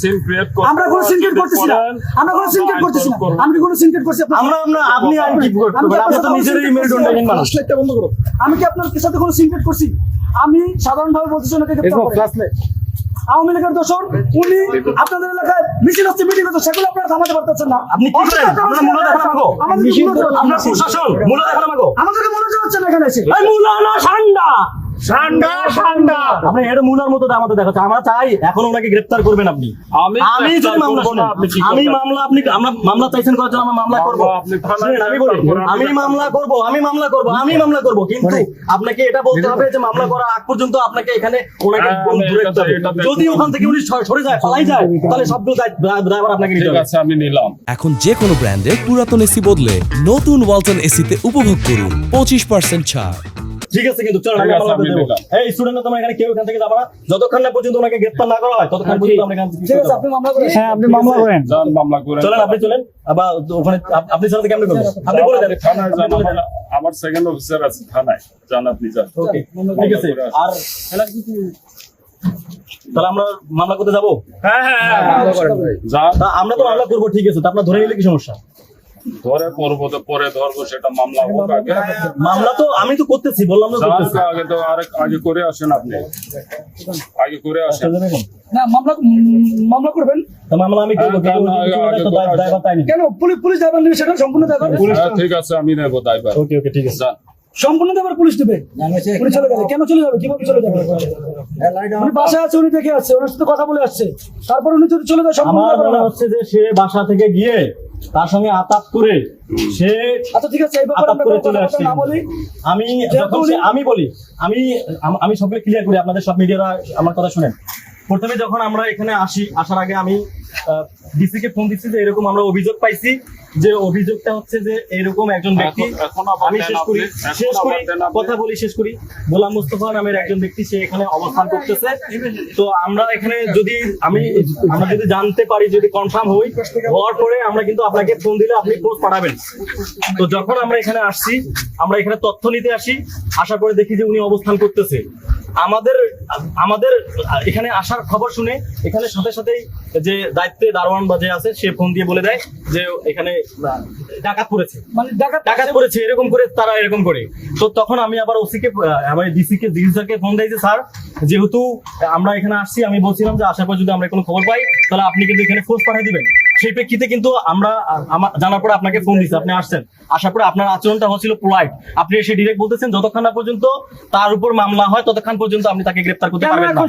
Scene create করতে আমরা কোনো সিনক্রেট করতেছি না, আমরা কোনো সিনক্রেট করতেছি না, আমি কি কোনো সিনক্রেট করছি? আপনি আর কি করবেন? আপনি তো নিজেরই ইমেল ডোন্টাইন মানুষ। ফ্ল্যাশলাইটটা বন্ধ করো। আমি কি আপনার সাথে কোনো সিনক্রেট করছি? আমি সাধারণভাবে বলতেছি ওনাকে গ্রেফতার করেন। আওয়ামী লীগের দোষর উনি আপনাদের এলাকায় মিছিল হচ্ছে, মিটিং হচ্ছে, সেগুলো আপনারা থামাতে পারতেছেন না। আপনি কি করেন? আপনারা মূল্য দেখান আমাগো। আপনার প্রশাসন মূল্য দেখান আমাগো। আমাদেরকে মনে হচ্ছে না এখানে এসে। এই মূল্য না ঠান্ডা ঠান্ডা আপনি এর মূলার মতো আমাদের দেখাচ্ছে। আমরা চাই এখন ওনাকে গ্রেফতার করবেন আপনি। আমি যদি মামলা শুনেন, আমি মামলা আপনি আমরা মামলা চাইছেন করার জন্য আমরা মামলা করব। আমি বলি আমি মামলা করব, আমি মামলা করব, আমি মামলা করব, কিন্তু আপনাকে এটা বলতে হবে যে মামলা করার আগ পর্যন্ত আপনাকে এখানে ওনাকে দূরে রাখতে হবে। যদি ওখান থেকে উনি সরে যায়, পালাই যায়, তাহলে সবগুলো ড্রাইভার আপনাকে নিতে হবে। ঠিক আছে, আমি নিলাম। এখন যে কোনো ব্র্যান্ডের পুরাতন এসি বদলে নতুন ওয়ালটন এসিতে উপভোগ করুন 25% ছাড়। ঠিক আছে, কিন্তু চলো আমি মামলা করে দেব। এই স্টুডেন্টরা তোমরা এখানে কেউ এখান থেকে যাবে না যতক্ষণ না পর্যন্ত ওনাকে গ্রেফতার না করা হয়, ততক্ষণ পর্যন্ত আমরা এখান থেকে ঠিক আছে, আপনি মামলা করেন। হ্যাঁ, আপনি মামলা করেন। যান, মামলা করেন। চলেন, আপনি চলেন। আবার ওখানে আপনি সাথে কেমনে করবেন? আপনি বলে দেন। থানায় যান, আমার সেকেন্ড অফিসার আছে থানায়, যান আপনি যান। ওকে, ঠিক আছে। আর তাহলে আমরা মামলা করতে যাবো? হ্যাঁ, যান। তা আমরা তো মামলা করবো, ঠিক আছে। তা আপনার ধরে নিলে কি সমস্যা? ধরে করবো তো পরে ধরবো, সেটা মামলা হোক আগে। মামলা তো আমি তো করতেছি, বললাম না করতেছি। যান, আগে তো আগে করে আসেন আপনি, আগে করে আসেন। না, মামলা করবেন। তা মামলা আমি করবো, হ্যাঁ, ড্রাইভার তাই না? কেন পুলিশ ড্রাইভার নেবে? সেটা সম্পূর্ণ ড্রাইভার। হ্যাঁ, ঠিক আছে, আমি নেবো ড্রাইভার। ওকে ওকে, ঠিক আছে। যান। সম্পূর্ণ ড্রাইভার পুলিশ নেবে। উনি চলে গেলে কেন চলে যাবে? কিভাবে চলে যাবে? উনি বাসায় আছে, উনি দেখে আসছে, ওনার সাথে কথা বলে আসছে, তারপর উনি যদি চলে যায় সম্পূর্ণ আমার ড্রাইভার মনে না। হচ্ছে যে সে বাসা থেকে গিয়ে তার সঙ্গে আতাত করে সে আচ্ছা ঠিক আছে, এই ব্যাপারে আমরা কোনো কথা না বলি। আমি যখন আমি বলি আমি সবগুলো ক্লিয়ার করি, আপনাদের সব মিডিয়ারা আমার কথা শুনেন। প্রথমে যখন আমরা এখানে আসার আগে আমি ডিসি কে ফোন দিচ্ছি যে এরকম আমরা অভিযোগ পাইছি, যে অভিযোগটা হচ্ছে যে এরকম একজন ব্যক্তি, আমি কথা বলি শেষ করি। গোলাম মোস্তফা নামের একজন ব্যক্তি সে এখানে অবস্থান করতেছে। তো আমরা এখানে আমরা যদি জানতে পারি, যদি কনফার্ম হওয়ার পরে আমরা কিন্তু আপনাকে ফোন দিলে আপনি পোস্ট পাঠাবেন। তো যখন আমরা এখানে আসছি, আমরা এখানে তথ্য নিতে আসি, আসার পরে দেখি যে উনি অবস্থান করতেছে। আমাদের এখানে আসার খবর শুনে এখানে সাথে সাথেই যে দায়িত্বে দারোয়ান বা যে আছে সে ফোন দিয়ে বলে দেয় যে এখানে ডাকাত পড়েছে, মানে ডাকাত পড়েছে, এরকম করে তারা এরকম করে। তো তখন আমি আবার ওসিকে ডিসি স্যারকে ফোন দিই যে স্যার, যেহেতু আমরা এখানে আসছি, আমি বলছিলাম যে আসার পর যদি আমরা কোনো খবর পাই তাহলে আপনি কিন্তু এখানে ফোর্স পাঠিয়ে দিবেন। সেই প্রেক্ষিতে কিন্তু আমরা জানার পরে আপনাকে ফোন দিচ্ছি, আপনি আসছেন। আসার পরে আপনার আচরণটা হচ্ছিল পোলাইট। আপনি এসে ডিরেক্ট বলতেছেন যতক্ষণ না পর্যন্ত তার উপর মামলা হয় ততক্ষণ পর্যন্ত আপনি তাকে গ্রেফতার করতে পারবেন না।